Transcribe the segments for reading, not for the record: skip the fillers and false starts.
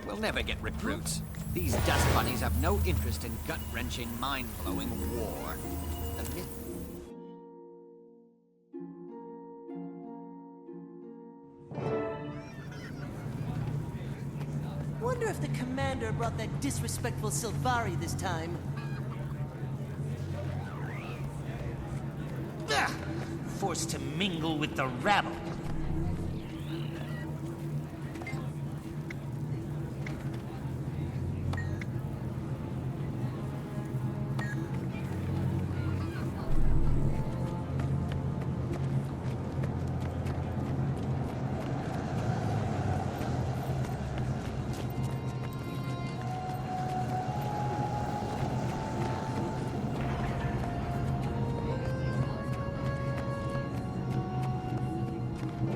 We'll never get recruits. These dust bunnies have no interest in gut-wrenching, mind-blowing war. The myth... Wonder if the commander brought that disrespectful Sylvari this time. Ugh! Forced to mingle with the rabble.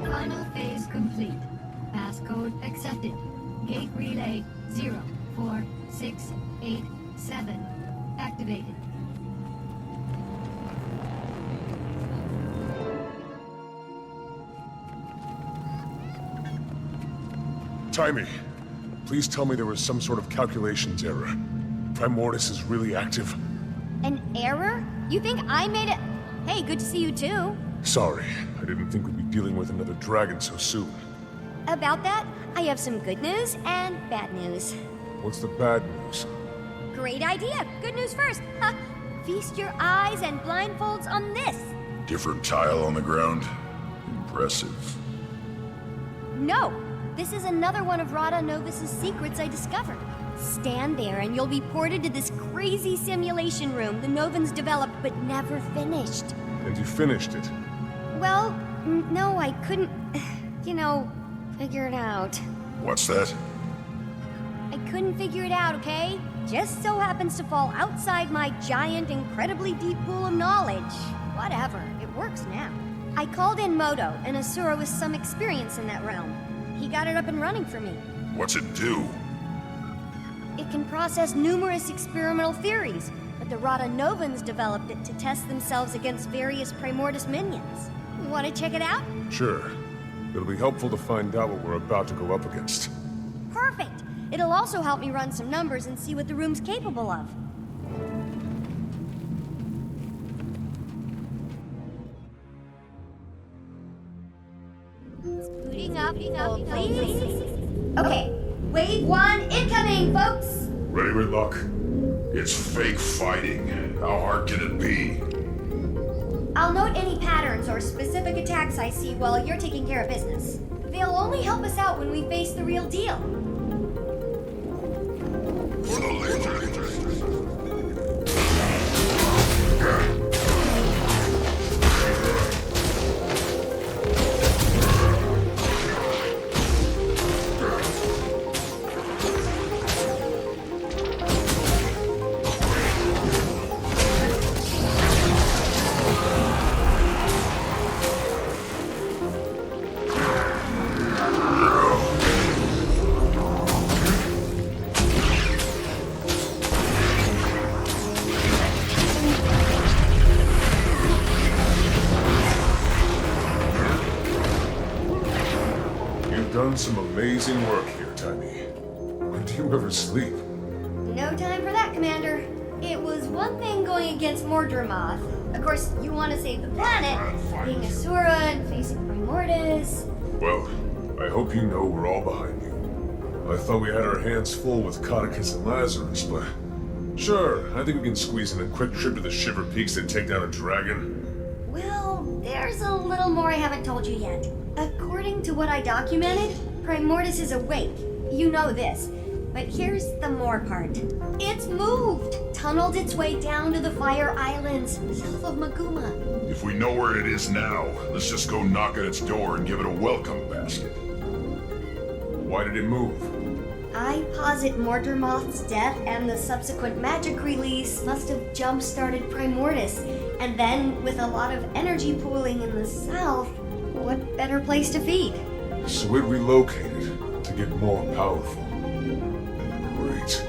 Final phase complete. Passcode accepted. Gate relay 04687 activated. Taimi, please tell me there was some sort of calculations error. Primordus is really active. An error? You think I made it? Hey, good to see you too. Sorry, I didn't think we'd be dealing with another dragon so soon. About that, I have some good news and bad news. What's the bad news? Great idea. Good news first. Ha! Feast your eyes and blindfolds on this. Different tile on the ground. Impressive. No, this is another one of Rada Novus's secrets I discovered. Stand there and you'll be ported to this crazy simulation room the Novans developed but never finished. And you finished it? Well, no, I couldn't, figure it out. What's that? I couldn't figure it out, okay? Just so happens to fall outside my giant, incredibly deep pool of knowledge. Whatever, it works now. I called in Moto, an Asura with some experience in that realm. He got it up and running for me. What's it do? It can process numerous experimental theories, but the Rada Novans developed it to test themselves against various Primordus minions. Want to check it out? Sure. It'll be helpful to find out what we're about to go up against. Perfect! It'll also help me run some numbers and see what the room's capable of. Booting up, please. Okay, wave 1 incoming, folks! Ready with luck. It's fake fighting. How hard can it be? I'll note any patterns or specific attacks I see while you're taking care of business. They'll only help us out when we face the real deal. For the laser. Done some amazing work here, Taimi. When do you ever sleep? No time for that, Commander. It was one thing going against Mordremoth. Of course, you want to save the planet, being Asura and facing Primordus. Well, I hope you know we're all behind you. I thought we had our hands full with Codicus and Lazarus, but... Sure, I think we can squeeze in a quick trip to the Shiver Peaks and take down a dragon. Well, there's a little more I haven't told you yet. According to what I documented, Primordus is awake. You know this. But here's the more part. It's moved! Tunneled its way down to the Fire Islands, south of Maguma. If we know where it is now, let's just go knock at its door and give it a welcome basket. Why did it move? I posit Mordremoth's death and the subsequent magic release must have jump-started Primordus. And then, with a lot of energy pooling in the south, what better place to feed? So it relocated to get more powerful. Great.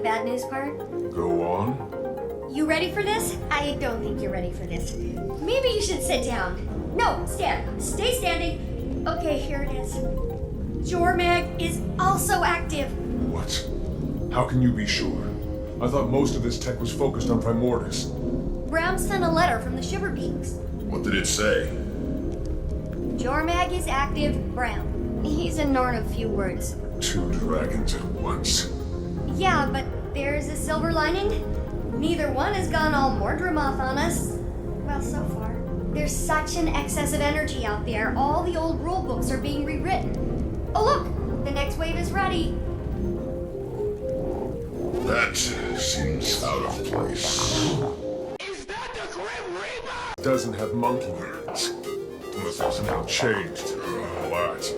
bad news part? Go on. You ready for this? I don't think you're ready for this. Maybe you should sit down. No, stand. Stay standing. Okay, here it is. Jormag is also active. What? How can you be sure? I thought most of this tech was focused on Primordus. Brown sent a letter from the Shiver Peaks. What did it say? Jormag is active, Brown. He's a Norn of few words. 2 dragons at once. Yeah, but there's a silver lining. Neither one has gone all Mordremoth on us. Well, so far. There's such an excess of energy out there, all the old rulebooks are being rewritten. Oh look! The next wave is ready. That seems out of place. Doesn't have monkey hands. Unless there's something changed. A lot.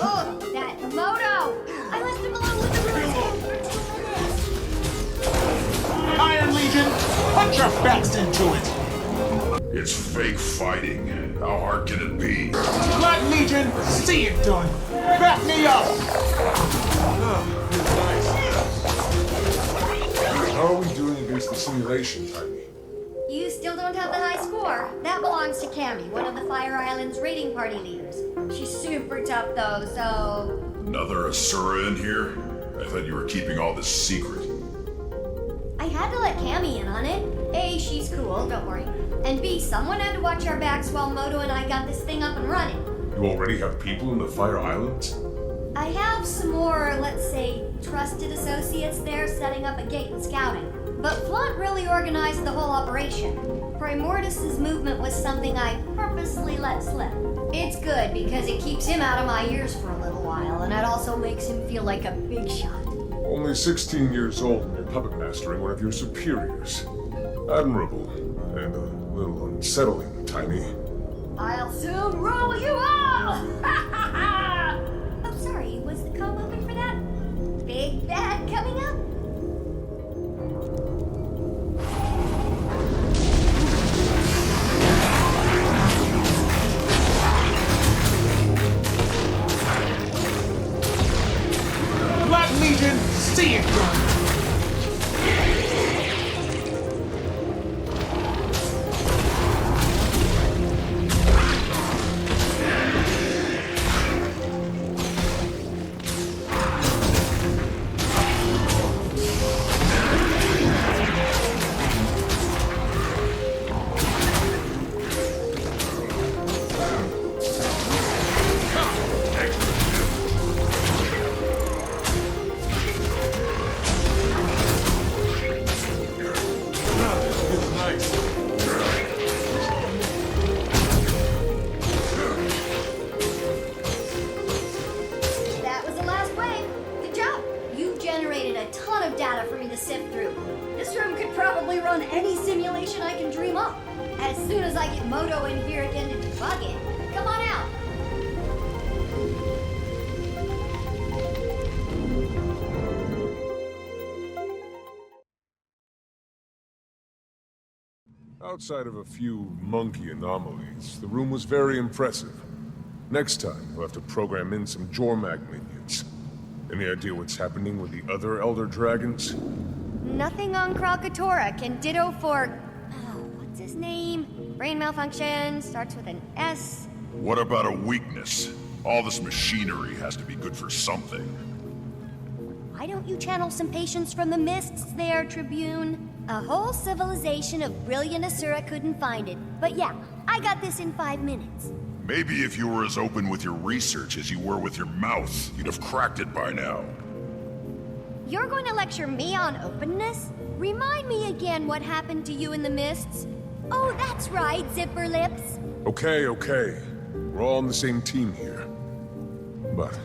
Oh, that Moto! I left him alone with the Iron Legion, put your backs into it! It's fake fighting. How hard can it be? Blood Legion, see it done! Back me up! How are we doing against the simulation, Taimi? You still don't have the high score. That belongs to Cammy, one of the Fire Island's raiding party leaders. She's super tough though, so... Another Asura in here? I thought you were keeping all this secret. I had to let Cammy in on it. A, she's cool, don't worry. And B, someone had to watch our backs while Moto and I got this thing up and running. You already have people in the Fire Islands? I have some more, let's say, trusted associates there setting up a gate and scouting. But Flaunt really organized the whole operation. Primordus's movement was something I purposely let slip. It's good because it keeps him out of my ears for a little while, and it also makes him feel like a big shot. Only 16 years old and you're puppet mastering one of your superiors. Admirable. And a little unsettling, Taimi. I'll soon rule you all! Oh, sorry, was the comb open for that? Big bad coming up? Blood Legion, see it done! Any simulation I can dream up. As soon as I get Moto in here again to debug it. Come on out. Outside of a few monkey anomalies, the room was very impressive. Next time, we'll have to program in some Jormag minions. Any idea what's happening with the other Elder Dragons? Nothing on Krakatoa can ditto for... what's his name? Brain malfunction, starts with an S. What about a weakness? All this machinery has to be good for something. Why don't you channel some patience from the mists there, Tribune? A whole civilization of brilliant Asura couldn't find it. But yeah, I got this in 5 minutes. Maybe if you were as open with your research as you were with your mouth, you'd have cracked it by now. You're going to lecture me on openness? Remind me again what happened to you in the mists. Oh, that's right, Zipper Lips. Okay. We're all on the same team here. But,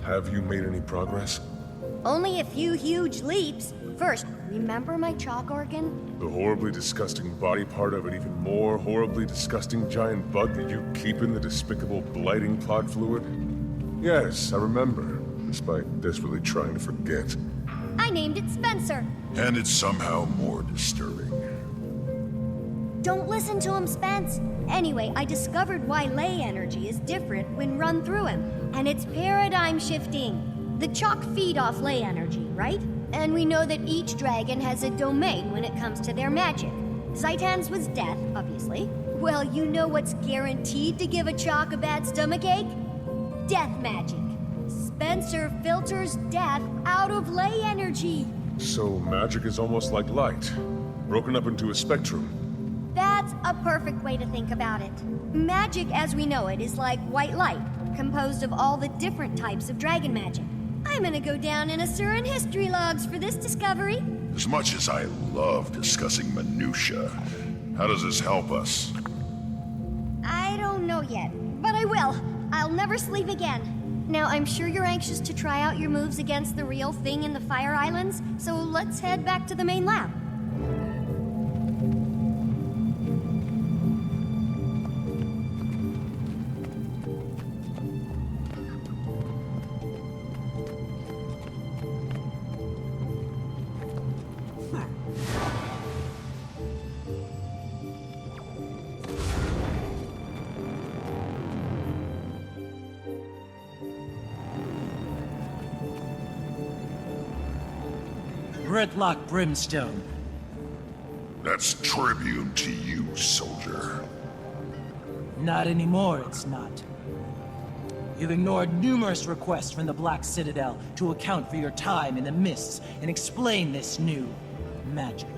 have you made any progress? Only a few huge leaps. First, remember my chalk organ? The horribly disgusting body part of an even more horribly disgusting giant bug that you keep in the despicable blighting plot fluid? Yes, I remember, despite desperately trying to forget. I named it Spencer. And it's somehow more disturbing. Don't listen to him, Spence. Anyway, I discovered why ley energy is different when run through him. And it's paradigm shifting. The chalk feed off ley energy, right? And we know that each dragon has a domain when it comes to their magic. Zaitan's was death, obviously. Well, you know what's guaranteed to give a chalk a bad stomachache? Death magic. Spencer filters death out of ley energy. So magic is almost like light, broken up into a spectrum. That's a perfect way to think about it. Magic as we know it is like white light, composed of all the different types of dragon magic. I'm gonna go down in Asuran history logs for this discovery. As much as I love discussing minutia, how does this help us? I don't know yet, but I will. I'll never sleep again. Now, I'm sure you're anxious to try out your moves against the real thing in the Fire Islands, so let's head back to the main lab. Gridlock Brimstone. That's tribute to you, soldier. Not anymore, it's not. You've ignored numerous requests from the Black Citadel to account for your time in the mists and explain this new magic.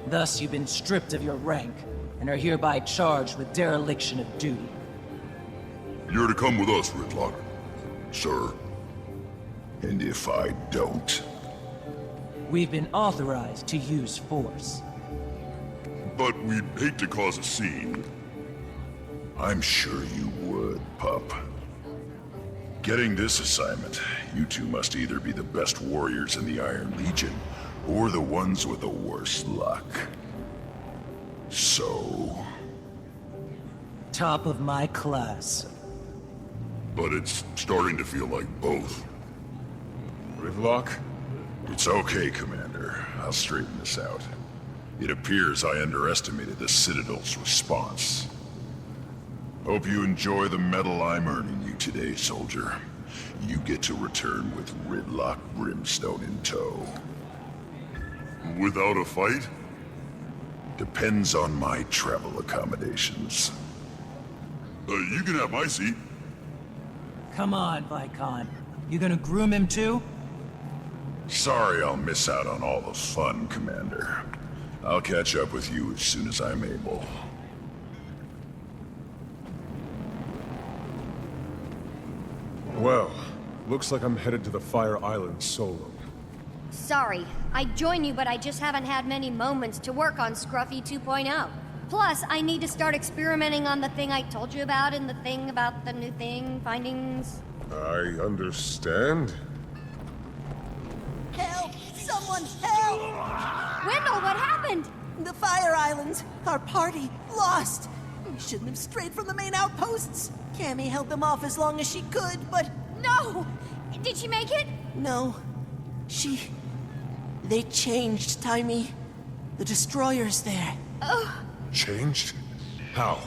Thus, you've been stripped of your rank and are hereby charged with dereliction of duty. You're to come with us, Gridlock, sir. And if I don't... We've been authorized to use force. But we'd hate to cause a scene. I'm sure you would, pup. Getting this assignment, you two must either be the best warriors in the Iron Legion, or the ones with the worst luck. So... Top of my class. But it's starting to feel like both. Gridlock? It's okay, Commander. I'll straighten this out. It appears I underestimated the Citadel's response. Hope you enjoy the medal I'm earning you today, soldier. You get to return with Gridlock Brimstone in tow. Without a fight? Depends on my travel accommodations. You can have my seat. Come on, Vicon. You gonna groom him too? Sorry I'll miss out on all the fun, Commander. I'll catch up with you as soon as I'm able. Well, looks like I'm headed to the Fire Island solo. Sorry, I'd join you, but I just haven't had many moments to work on Scruffy 2.0. Plus, I need to start experimenting on the thing I told you about and the thing about the new thing, findings. I understand. Help! Someone help! Wendell, what happened? The Fire Islands! Our party! Lost! We shouldn't have strayed from the main outposts! Cammy held them off as long as she could, but... No! Did she make it? No. They changed, Taimi. The destroyer's there. Oh. Changed? How?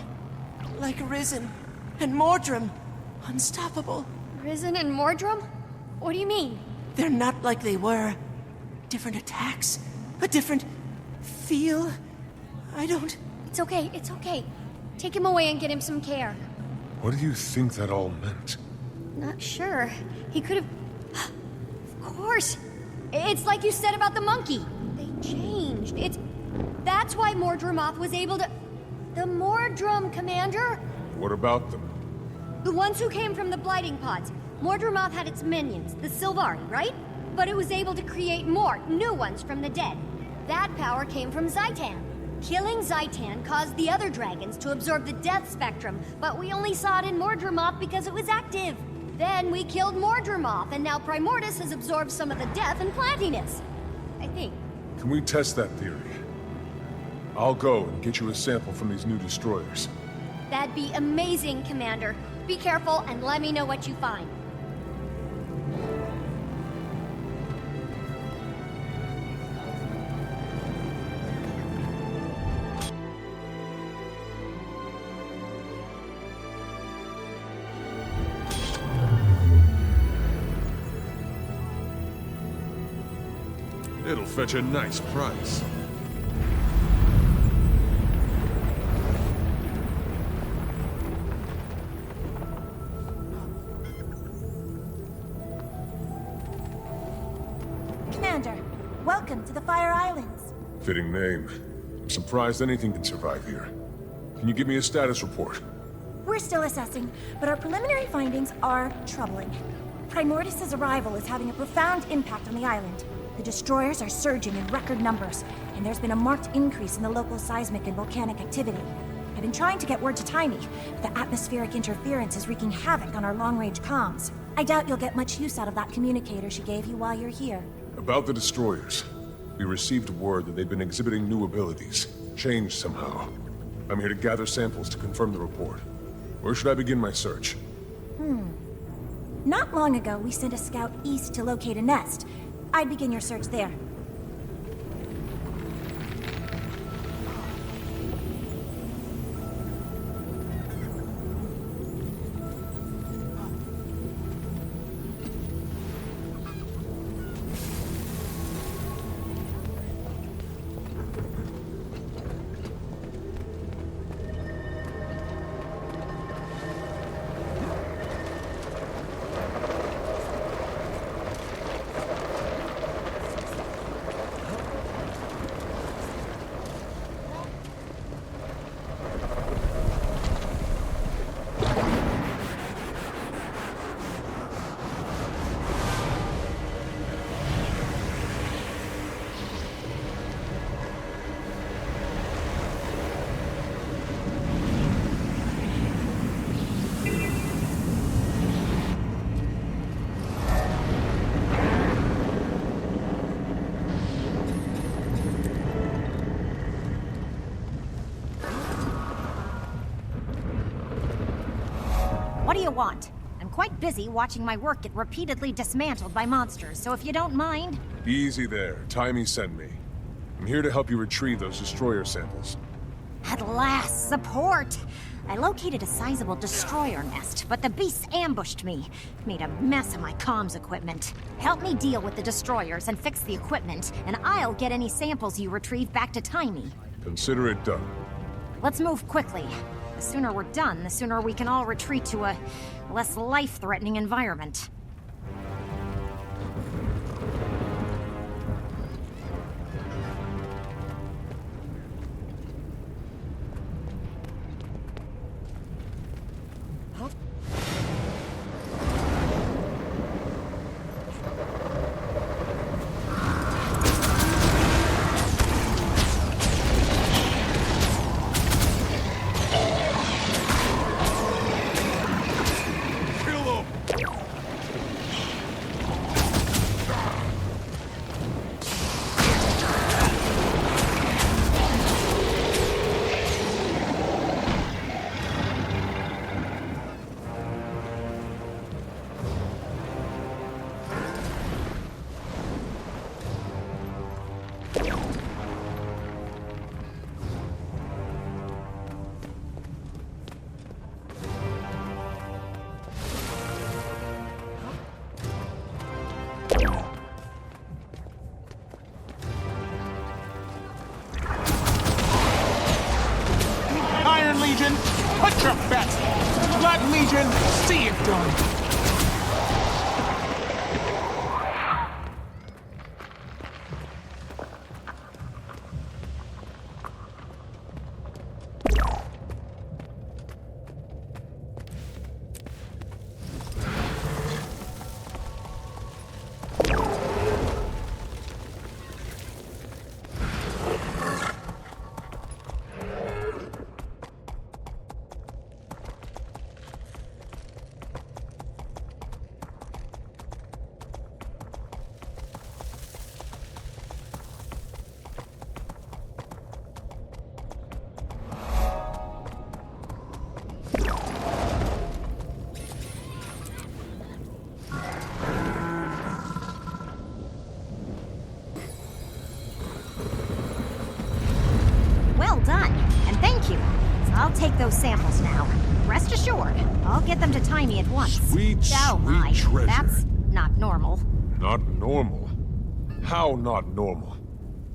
Like Risen and Mordrem. Unstoppable. Risen and Mordrem? What do you mean? They're not like they were. Different attacks. A different... feel. I don't... It's okay, it's okay. Take him away and get him some care. What do you think that all meant? Not sure. He could have... Of course! It's like you said about the monkey. They changed. That's why Mordremoth was able to... The Mordrem, Commander? What about them? The ones who came from the Blighting Pods. Mordremoth had its minions, the Sylvari, right? But it was able to create more, new ones from the dead. That power came from Zaitan. Killing Zaitan caused the other dragons to absorb the death spectrum, but we only saw it in Mordremoth because it was active. Then we killed Mordremoth, and now Primordus has absorbed some of the death and plantiness. I think. Can we test that theory? I'll go and get you a sample from these new destroyers. That'd be amazing, Commander. Be careful and let me know what you find. It'll fetch a nice price. Commander, welcome to the Fire Islands. Fitting name. I'm surprised anything can survive here. Can you give me a status report? We're still assessing, but our preliminary findings are troubling. Primordis' arrival is having a profound impact on the island. The destroyers are surging in record numbers, and there's been a marked increase in the local seismic and volcanic activity. I've been trying to get word to Taimi, but the atmospheric interference is wreaking havoc on our long-range comms. I doubt you'll get much use out of that communicator she gave you while you're here. About the destroyers. We received word that they've been exhibiting new abilities, changed somehow. I'm here to gather samples to confirm the report. Where should I begin my search? Not long ago, we sent a scout east to locate a nest. I'd begin your search there. What do you want? I'm quite busy watching my work get repeatedly dismantled by monsters, so if you don't mind... Easy there. Taimi sent me. I'm here to help you retrieve those destroyer samples. At last, support! I located a sizable destroyer nest, but the beasts ambushed me. Made a mess of my comms equipment. Help me deal with the destroyers and fix the equipment, and I'll get any samples you retrieve back to Taimi. Consider it done. Let's move quickly. The sooner we're done, the sooner we can all retreat to a less life-threatening environment. Iron Legion, put your bets. Blood Legion, see it done. I'll take those samples now. Rest assured, I'll get them to Taimi at once. Sweet, oh sweet my, treasure. That's not normal. Not normal? How not normal?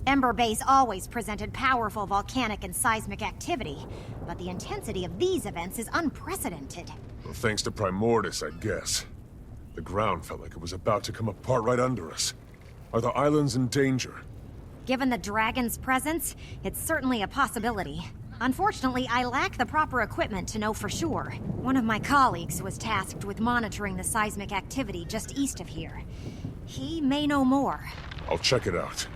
Ember Base always presented powerful volcanic and seismic activity, but the intensity of these events is unprecedented. Well, thanks to Primordus, I guess. The ground felt like it was about to come apart right under us. Are the islands in danger? Given the dragon's presence, it's certainly a possibility. Unfortunately, I lack the proper equipment to know for sure. One of my colleagues was tasked with monitoring the seismic activity just east of here. He may know more. I'll check it out.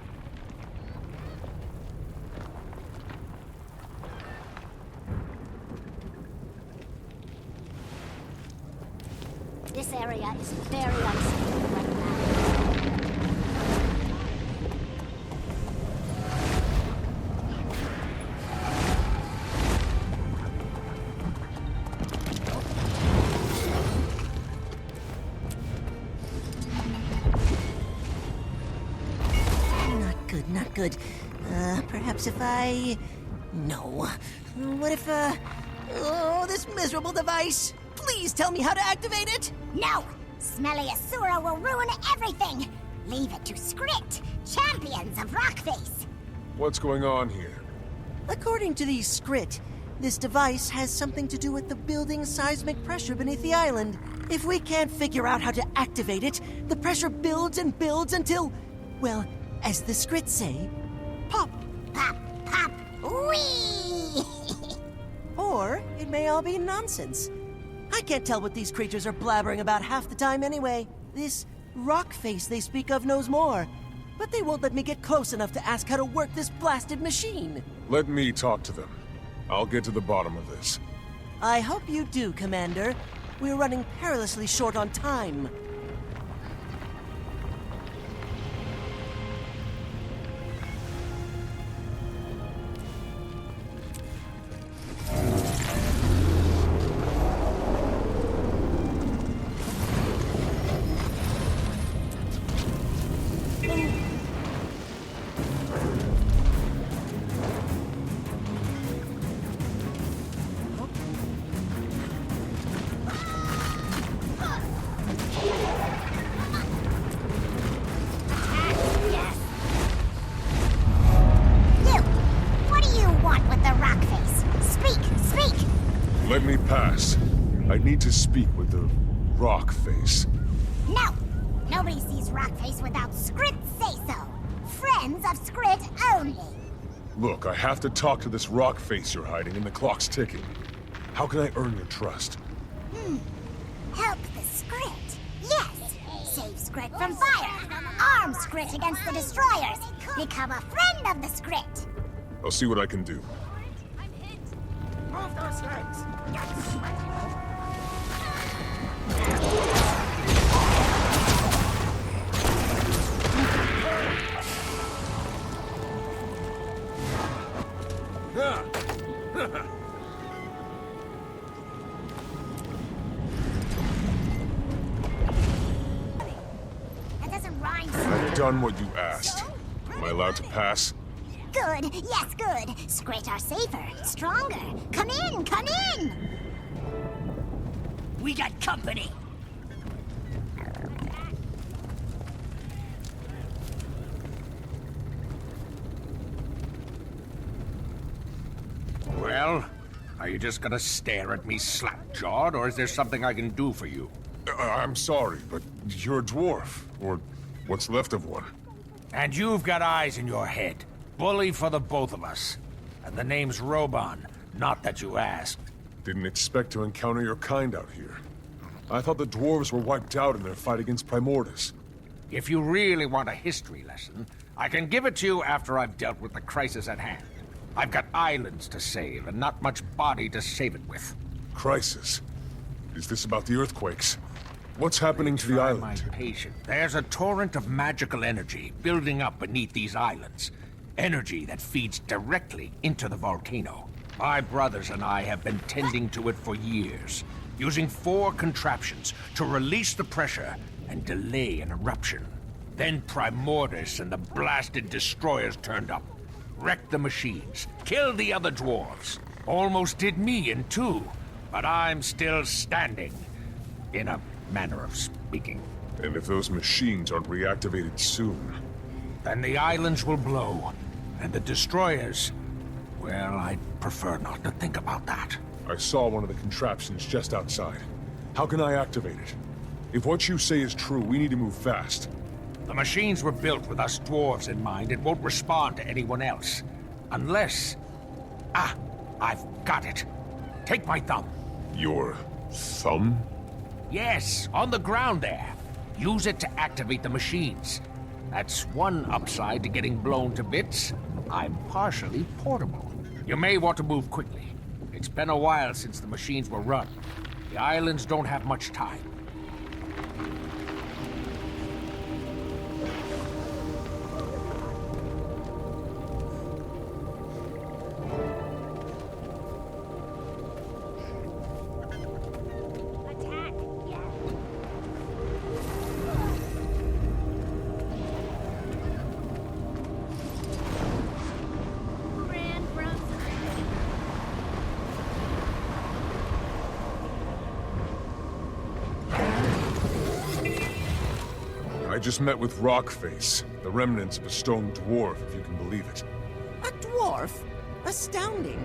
This area is very unstable right now. Not good. Perhaps if I... No. What if, Oh, this miserable device! Please tell me how to activate it! No! Smelly Asura will ruin everything! Leave it to Skrit, champions of Rockface! What's going on here? According to the Skrit, this device has something to do with the building seismic pressure beneath the island. If we can't figure out how to activate it, the pressure builds and builds until, well, as the Skrit say, pop. Pop, pop, wee! Or it may all be nonsense. I can't tell what these creatures are blabbering about half the time anyway. This rock face they speak of knows more, but they won't let me get close enough to ask how to work this blasted machine. Let me talk to them. I'll get to the bottom of this. I hope you do, Commander. We're running perilously short on time. Let me pass. I need to speak with the rock face. No! Nobody sees Rockface without Skrit say-so. Friends of Skrit only. Look, I have to talk to this rock face you're hiding, and the clock's ticking. How can I earn your trust? Help the Skrit. Yes. Save Skrit from fire. Arm Skrit against the destroyers. Become a friend of the Skrit. I'll see what I can do. Move those legs. Get sweaty. That doesn't rhyme. I've done what you asked. Am I allowed to pass? Good. Yes, good. Skrit are safer, stronger. Come in, come in! We got company! Well, are you just gonna stare at me slack-jawed, or is there something I can do for you? I'm sorry, but you're a dwarf. Or what's left of one. And you've got eyes in your head. Bully for the both of us. And the name's Roban, not that you asked. Didn't expect to encounter your kind out here. I thought the dwarves were wiped out in their fight against Primordus. If you really want a history lesson, I can give it to you after I've dealt with the crisis at hand. I've got islands to save, and not much body to save it with. Crisis? Is this about the earthquakes? What's happening to the island? My patient. There's a torrent of magical energy building up beneath these islands. Energy that feeds directly into the volcano. My brothers and I have been tending to it for years, using 4 contraptions to release the pressure and delay an eruption. Then Primordus and the blasted destroyers turned up, wrecked the machines, killed the other dwarves. Almost did me in 2, but I'm still standing, in a manner of speaking. And if those machines aren't reactivated soon... then the islands will blow. And the destroyers... well, I'd prefer not to think about that. I saw one of the contraptions just outside. How can I activate it? If what you say is true, we need to move fast. The machines were built with us dwarves in mind. It won't respond to anyone else. Unless... ah, I've got it. Take my thumb. Your thumb? Yes, on the ground there. Use it to activate the machines. That's one upside to getting blown to bits. I'm partially portable. You may want to move quickly. It's been a while since the machines were run. The islands don't have much time. I just met with Rockface, the remnants of a stone dwarf, if you can believe it. A dwarf? Astounding.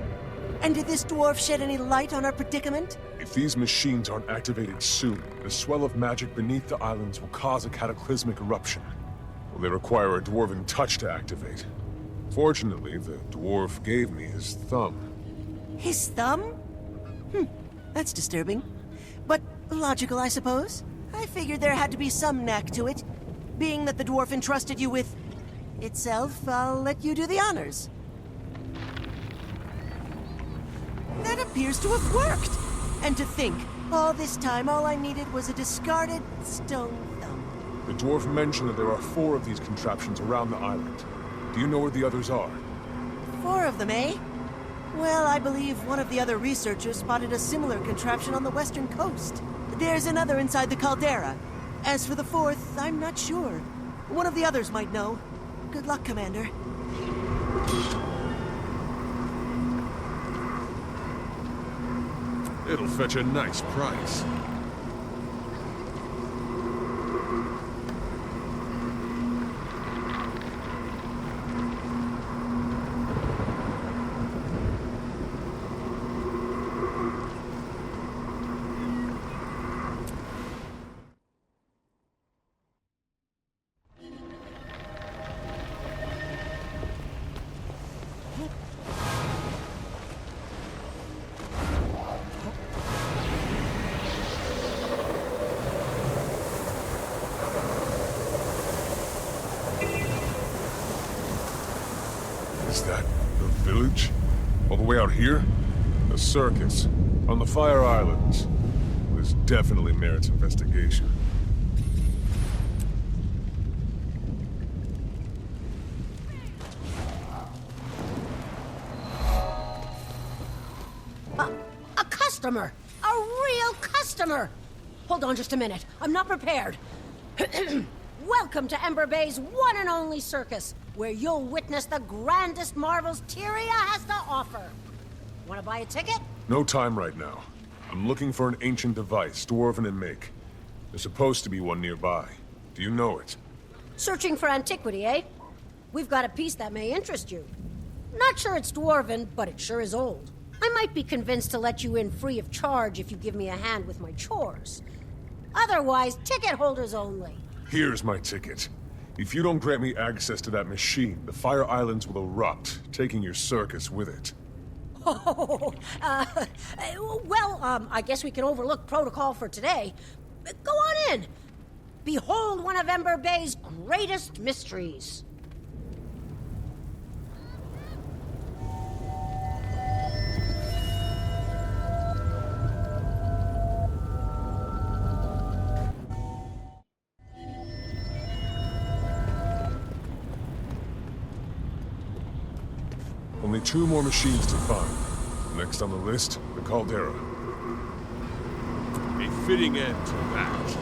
And did this dwarf shed any light on our predicament? If these machines aren't activated soon, the swell of magic beneath the islands will cause a cataclysmic eruption. Will they require a dwarven touch to activate? Fortunately, the dwarf gave me his thumb. His thumb? That's disturbing. But logical, I suppose. I figured there had to be some knack to it. Being that the dwarf entrusted you with... itself, I'll let you do the honors. That appears to have worked! And to think, all this time all I needed was a discarded stone thumb. The dwarf mentioned that there are 4 of these contraptions around the island. Do you know where the others are? 4 of them, eh? Well, I believe one of the other researchers spotted a similar contraption on the western coast. There's another inside the caldera. As for the 4th, I'm not sure. One of the others might know. Good luck, Commander. It'll fetch a nice price. Is that the village? All the way out here? The Circus, on the Fire Islands. This definitely merits investigation. A customer! A real customer! Hold on just a minute. I'm not prepared. Welcome to Ember Bay's one and only circus, where you'll witness the grandest marvels Tyria has to offer. Want to buy a ticket? No time right now. I'm looking for an ancient device, dwarven in make. There's supposed to be one nearby. Do you know it? Searching for antiquity, eh? We've got a piece that may interest you. Not sure it's dwarven, but it sure is old. I might be convinced to let you in free of charge if you give me a hand with my chores. Otherwise, ticket holders only. Here's my ticket. If you don't grant me access to that machine, the Fire Islands will erupt, taking your circus with it. Oh, I guess we can overlook protocol for today. Go on in. Behold one of Ember Bay's greatest mysteries. Only 2 more machines to find. Next on the list, the caldera. A fitting end to that.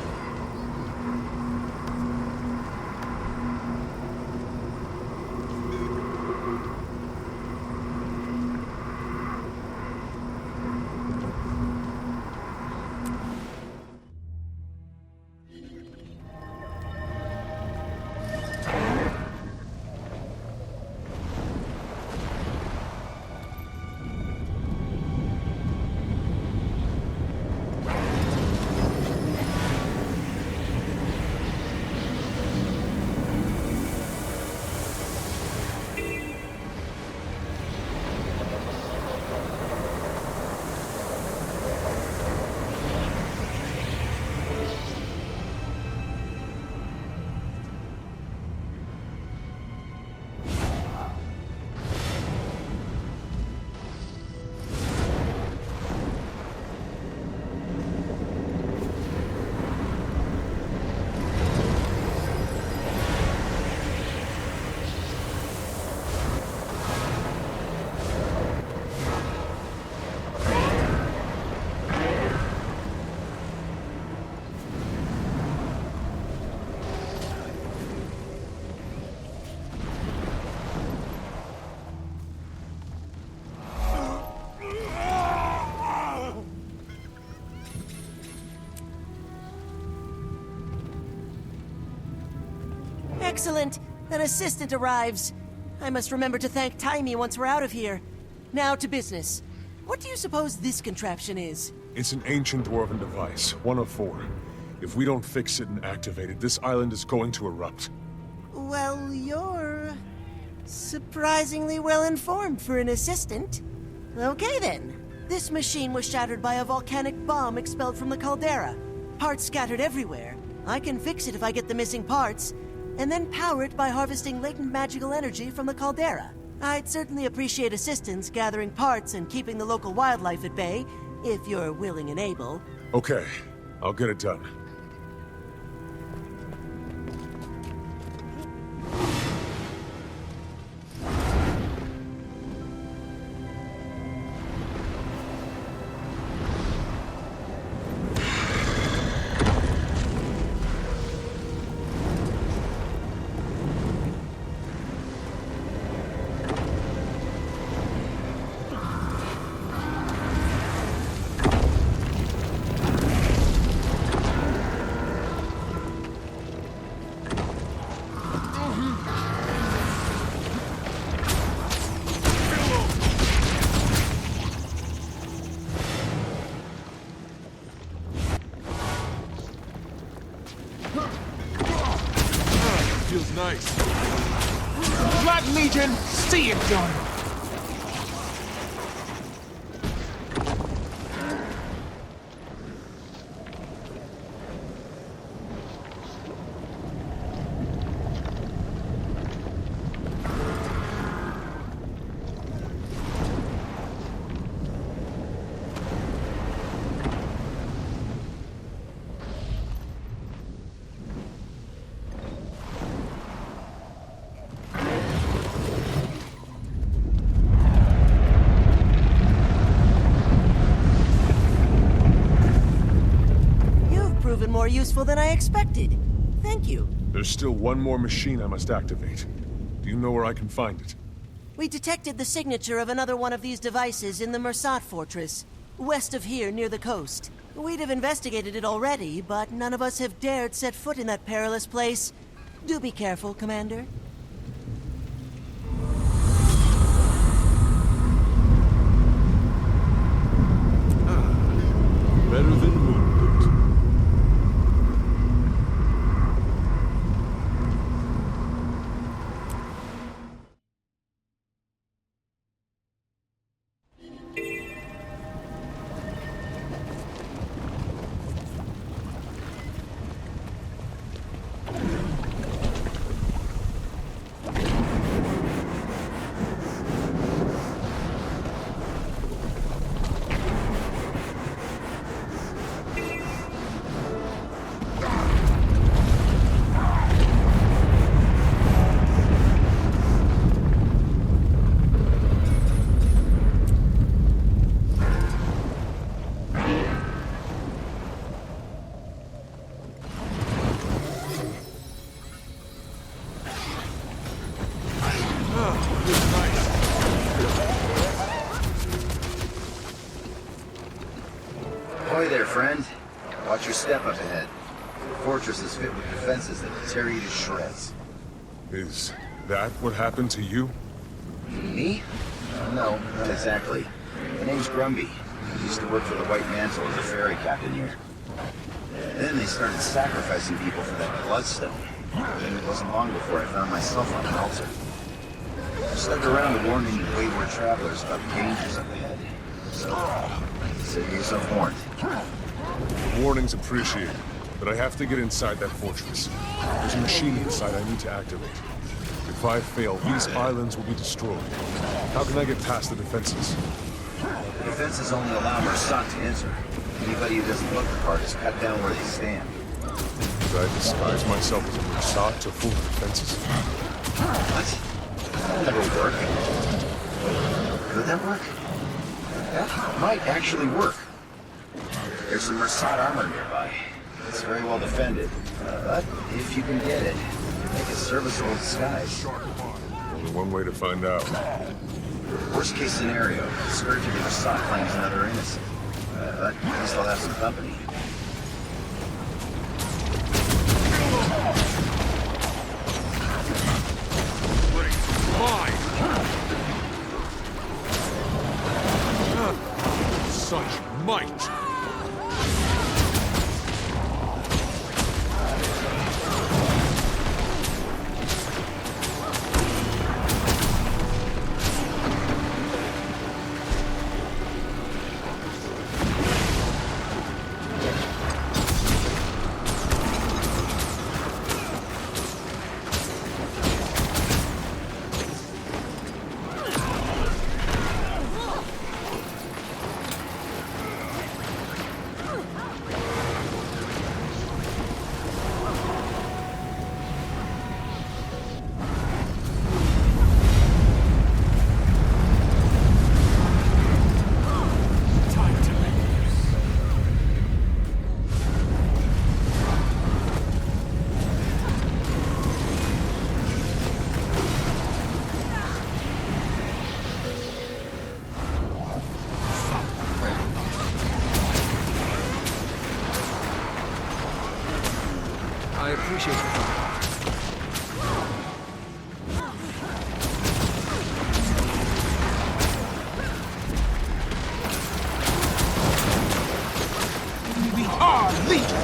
Excellent! An assistant arrives. I must remember to thank Taimi once we're out of here. Now to business. What do you suppose this contraption is? It's an ancient dwarven device, one of 4. If we don't fix it and activate it, this island is going to erupt. Well, you're surprisingly well informed for an assistant. Okay then. This machine was shattered by a volcanic bomb expelled from the caldera. Parts scattered everywhere. I can fix it if I get the missing parts, and then power it by harvesting latent magical energy from the caldera. I'd certainly appreciate assistance gathering parts and keeping the local wildlife at bay, if you're willing and able. Okay, I'll get it done. Feels nice. Blood Legion, see it done! Proven more useful than I expected. Thank you. There's still one more machine I must activate. Do you know where I can find it? We detected the signature of another one of these devices in the Mursaat fortress, west of here near the coast. We'd have investigated it already, but none of us have dared set foot in that perilous place. Do be careful, Commander. Better than moonlit. Ahoy there, friend. Watch your step up ahead. The fortress is fit with defenses that will tear you to shreds. Is that what happened to you? Me? No, not exactly. My name's Grumby. I used to work for the White Mantle as a ferry captain here. Then they started sacrificing people for that Bloodstone. And it wasn't long before I found myself on an altar. I stuck around to warn any wayward travelers about the dangers up ahead. So, consider yourself warned. Warning's appreciated, but I have to get inside that fortress. There's a machine inside I need to activate. If I fail, these islands will be destroyed. How can I get past the defenses? The defenses only allow mursaat to enter. Anybody who doesn't look the part is cut down where they stand. Could I disguise myself as a mursaat to fool the defenses? What? That'll never work. Could that work? That might actually work. There's some mursaat armor nearby. It's very well defended. But if you can get it, make a serviceable disguise. Only one way to find out. Worst case scenario, the scourge of the mursaat claims another innocent. But we still have some company. mine! Such might! I appreciate your help. We are Legion!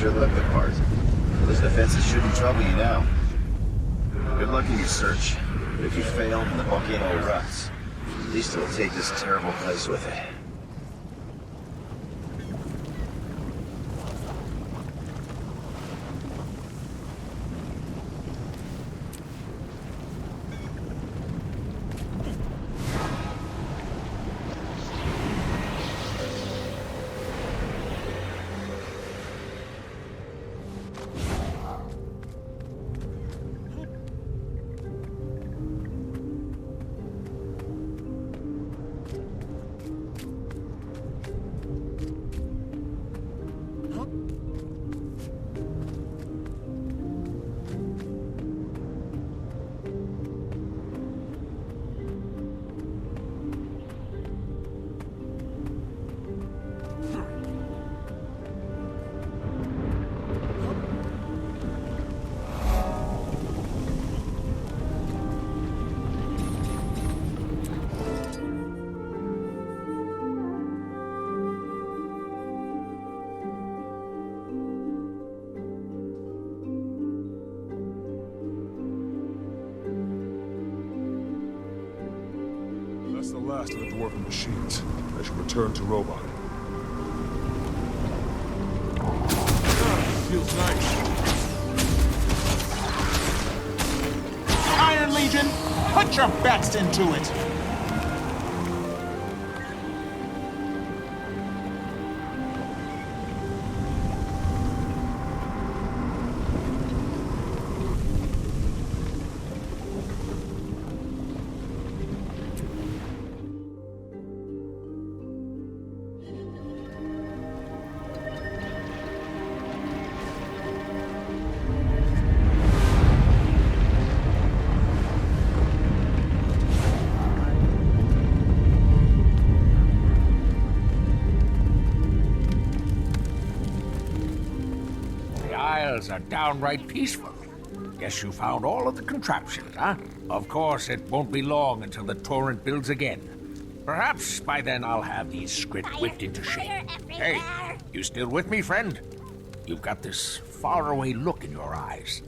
Sure look the part. Those defenses shouldn't trouble you now. Good luck in your search. But if you fail and the volcano erupts, at least it'll take this terrible place with it. last of the dwarven machines. I should return to Robot. Feels nice. Iron Legion, put your best into it! Are downright peaceful. Guess you found all of the contraptions, huh? Of course, it won't be long until the torrent builds again. Perhaps by then I'll have these script whipped into shape. Hey, you still with me, friend? You've got this faraway look in your eyes.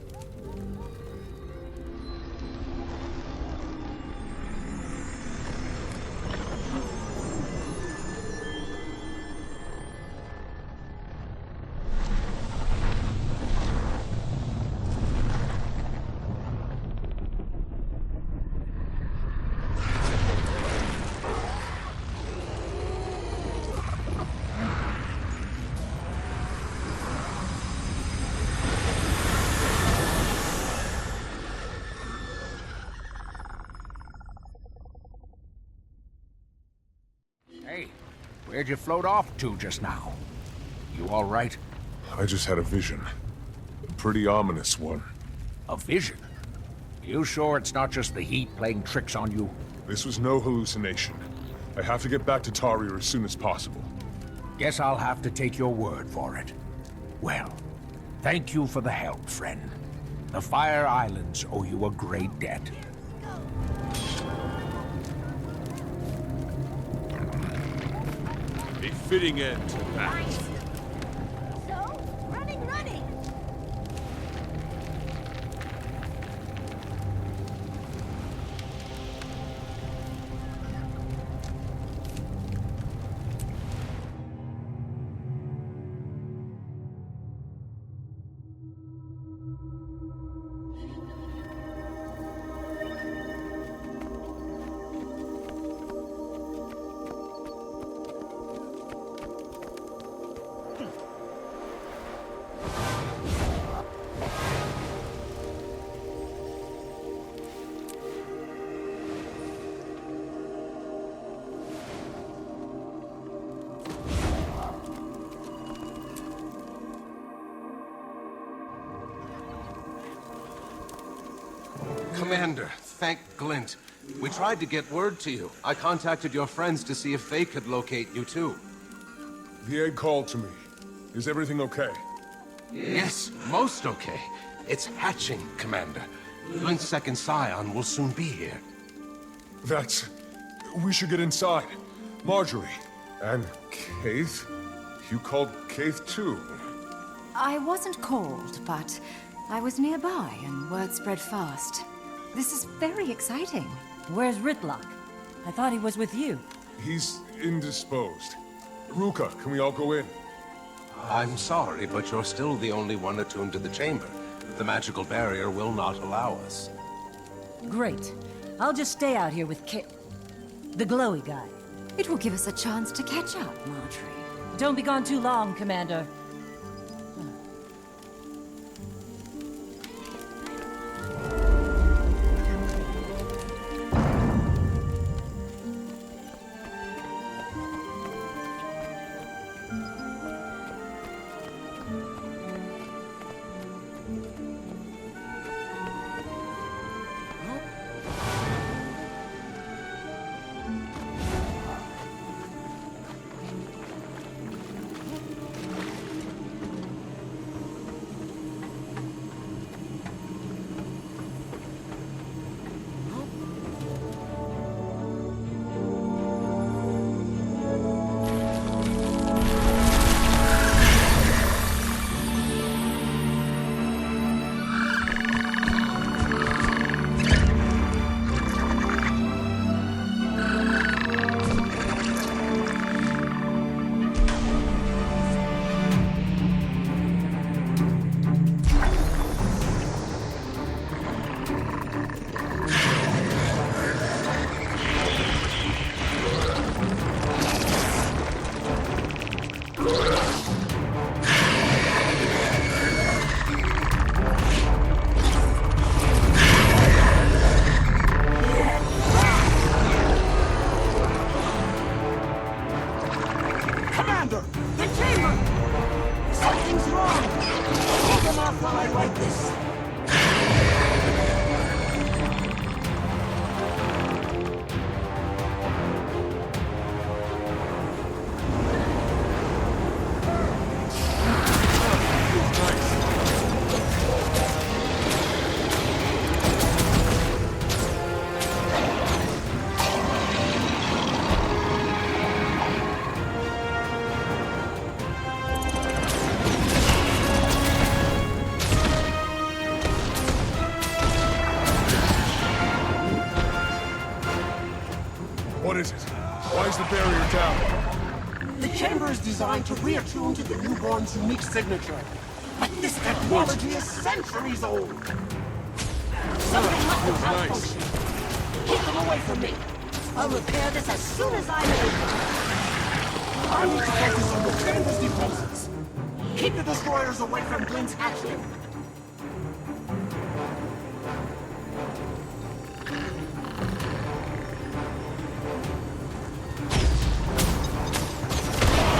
Hey, where'd you float off to just now? You all right? I just had a vision. A pretty ominous one. A vision? You sure it's not just the heat playing tricks on you? This was no hallucination. I have to get back to Tyria as soon as possible. Guess I'll have to take your word for it. Well, thank you for the help, friend. The Fire Islands owe you a great debt. A fitting end to that. So, running. Commander, thank Glint. We tried to get word to you. I contacted your friends to see if they could locate you too. The egg called to me. Is everything okay? Yes, most okay. It's hatching, Commander. Glint's second scion will soon be here. We should get inside. Marjorie. And Kaith? You called Kaith too? I wasn't called, but I was nearby and word spread fast. This is very exciting. Where's Ritlock? I thought he was with you. He's indisposed. Ruka, can we all go in? I'm sorry, but you're still the only one attuned to the chamber. The magical barrier will not allow us. Great. I'll just stay out here with the glowy guy. It will give us a chance to catch up, Marjorie. Don't be gone too long, Commander. like this. What is it? Why is the barrier down? The chamber is designed to reattune to the newborn's unique signature. But this technology is centuries old. Something must have malfunctioned. Keep them away from me. I'll repair this as soon as I'm able. I need to focus on the chamber's defenses. Keep the destroyers away from Glenn's hatchling.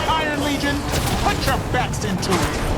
Iron Legion, put your backs into it!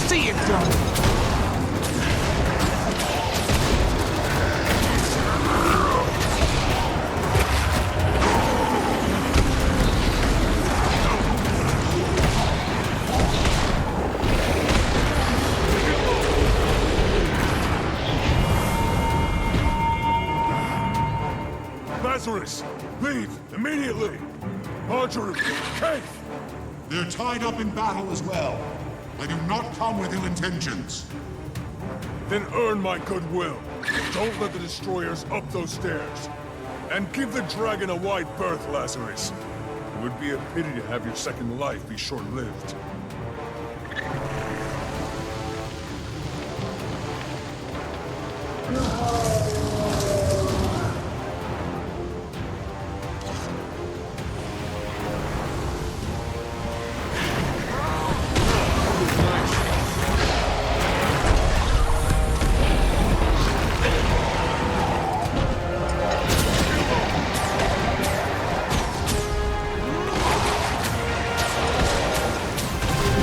See it done! Lazarus, leave immediately! Marjorie, Kate! They're tied up in battle as well. I do not come with ill intentions. Then earn my goodwill. Don't let the destroyers up those stairs. And give the dragon a wide berth, Lazarus. It would be a pity to have your second life be short-lived.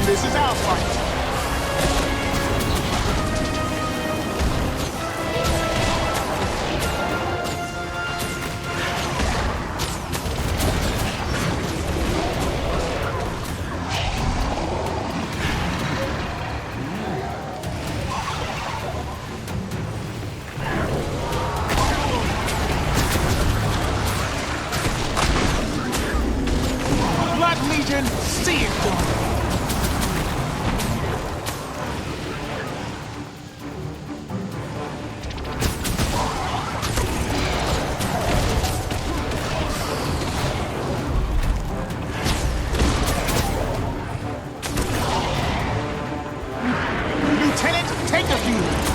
This is our fight! Legion, see it done! Lieutenant, take a view!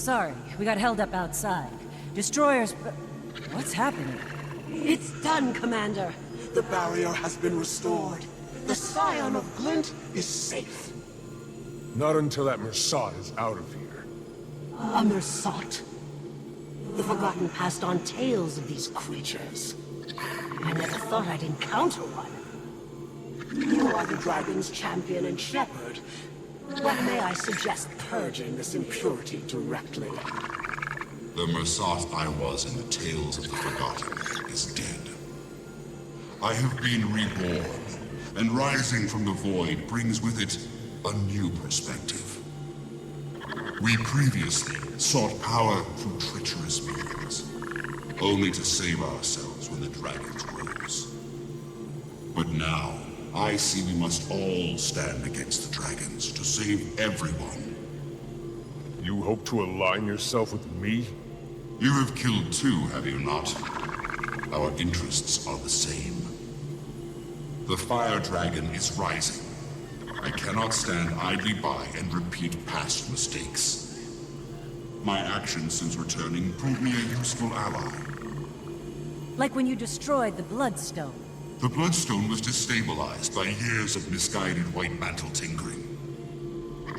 Sorry, we got held up outside. Destroyers... What's happening? It's done, Commander. The barrier has been restored. The Scion of Glint is safe. Not until that mursaat is out of here. A mursaat? The Forgotten passed on tales of these creatures. I never thought I'd encounter one. You are the dragon's champion and shepherd. What may I suggest purging this impurity directly? The mursaat I was in the tales of the Forgotten is dead. I have been reborn, and rising from the void brings with it a new perspective. We previously sought power through treacherous means, only to save ourselves when the dragons rose. But now, I see we must all stand against the dragons to save everyone. You hope to align yourself with me? You have killed two, have you not? Our interests are the same. The fire dragon is rising. I cannot stand idly by and repeat past mistakes. My actions since returning proved me a useful ally. Like when you destroyed the Bloodstone. The Bloodstone was destabilized by years of misguided White Mantle tinkering.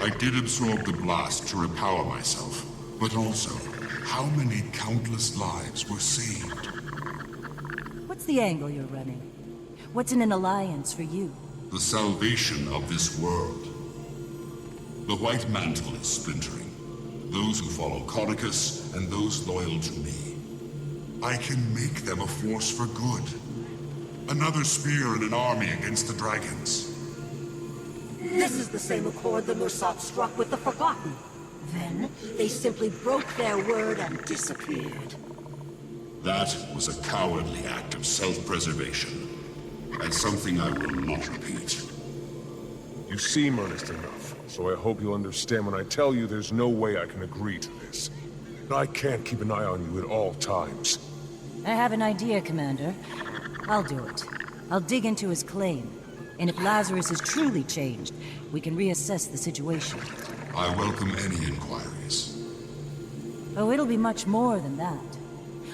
I did absorb the blast to repower myself, but also, how many countless lives were saved? What's the angle you're running? What's in an alliance for you? The salvation of this world. The White Mantle is splintering. Those who follow Circus and those loyal to me. I can make them a force for good. Another spear in an army against the dragons. This is the same accord the mursaat struck with the Forgotten. Then, they simply broke their word and disappeared. That was a cowardly act of self-preservation. And something I will not repeat. You seem earnest enough, so I hope you'll understand when I tell you there's no way I can agree to this. I can't keep an eye on you at all times. I have an idea, Commander. I'll do it. I'll dig into his claim. And if Lazarus is truly changed, we can reassess the situation. I welcome any inquiries. Oh, it'll be much more than that.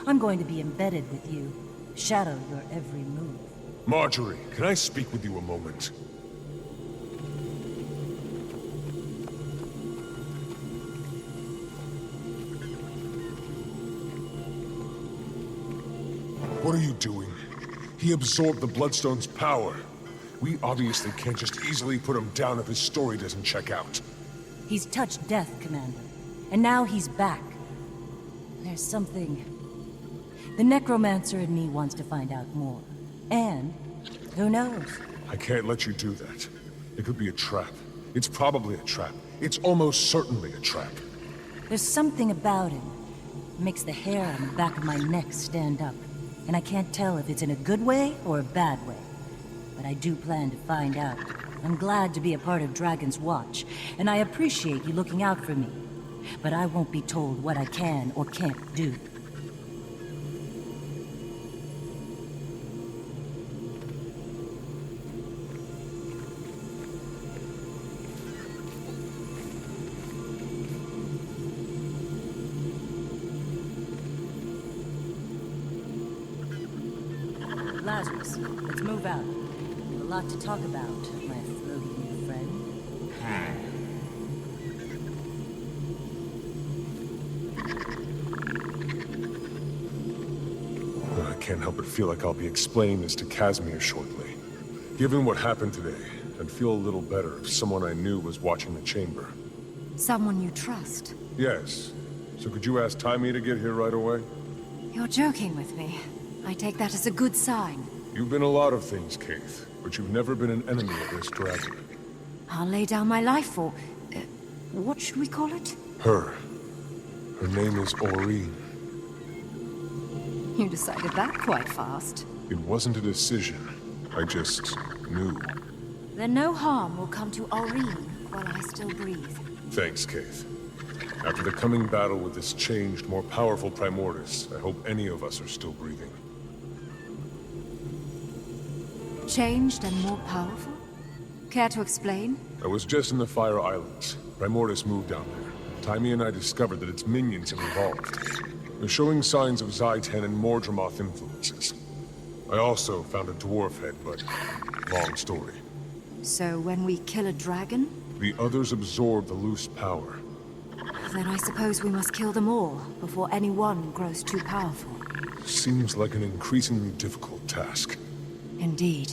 I'm going to be embedded with you. Shadow your every move. Marjorie, can I speak with you a moment? What are you doing? He absorbed the Bloodstone's power. We obviously can't just easily put him down if his story doesn't check out. He's touched death, Commander. And now he's back. There's something... The necromancer in me wants to find out more. And, who knows? I can't let you do that. It could be a trap. It's probably a trap. It's almost certainly a trap. There's something about him. Makes the hair on the back of my neck stand up. And I can't tell if it's in a good way or a bad way. But I do plan to find out. I'm glad to be a part of Dragon's Watch, and I appreciate you looking out for me. But I won't be told what I can or can't do. Lazarus, let's move out. A lot to talk about, my floaty new friend. I can't help but feel like I'll be explaining this to Casimir shortly. Given what happened today, I'd feel a little better if someone I knew was watching the chamber. Someone you trust? Yes. So could you ask Taimi to get here right away? You're joking with me. I take that as a good sign. You've been a lot of things, Keith, but you've never been an enemy of this dragon. I'll lay down my life for... what should we call it? Her. Her name is Aurene. You decided that quite fast. It wasn't a decision. I just knew. Then no harm will come to Aurene while I still breathe. Thanks, Keith. After the coming battle with this changed, more powerful Primordus, I hope any of us are still breathing. Changed and more powerful? Care to explain? I was just in the Fire Islands. Primordus moved down there. Taimi and I discovered that its minions have evolved. They're showing signs of Zaitan and Mordremoth influences. I also found a dwarf head, but long story. So when we kill a dragon? The others absorb the loose power. Then I suppose we must kill them all before any one grows too powerful. Seems like an increasingly difficult task. Indeed.